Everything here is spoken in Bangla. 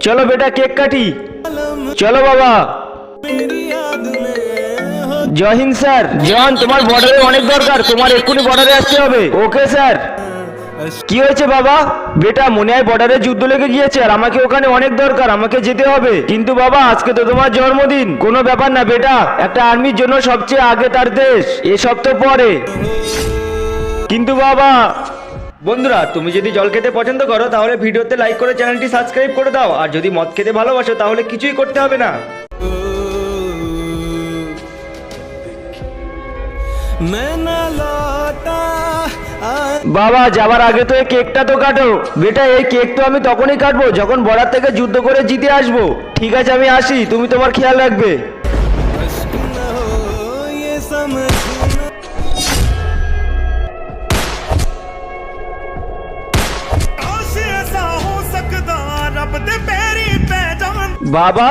চলো বেটা কেক কাটি। চলো বাবা। জয় হিন্দ স্যার। জন তোমার বর্ডারে অনেক দরকার, তোমার এক্ষুনি বর্ডারে আসতে হবে। Okay sir. কি হয়েছে বাবা? বেটা মনে হয় বর্ডারে যুদ্ধ লেগে গিয়েছে আর আমাকে ওখানে অনেক দরকার, আমাকে যেতে হবে। কিন্তু বাবা আজকে তো তোমার জন্মদিন। কোনো ব্যাপার না বেটা, একটা আর্মির জন্য সবচেয়ে আগে তার দেশ, এসব তো পরে। কিন্তু বাবা। বন্ধুরা তুমি যদি জল খেতে পছন্দ করো তাহলে ভিডিওতে লাইক করে চ্যানেলটি সাবস্ক্রাইব করে দাও, আর যদি মদ খেতে ভালোবাসো তাহলে কিছুই করতে হবে না। বাবা যাবার আগে তো এই কেকটা তো কাটো। বেটা এই কেক তো আমি তখনই কাটবো যখন বর্ডার থেকে যুদ্ধ করে জিতে আসবো। ঠিক আছে আমি আসি, তুমি তোমার খেয়াল রাখবে। বাবা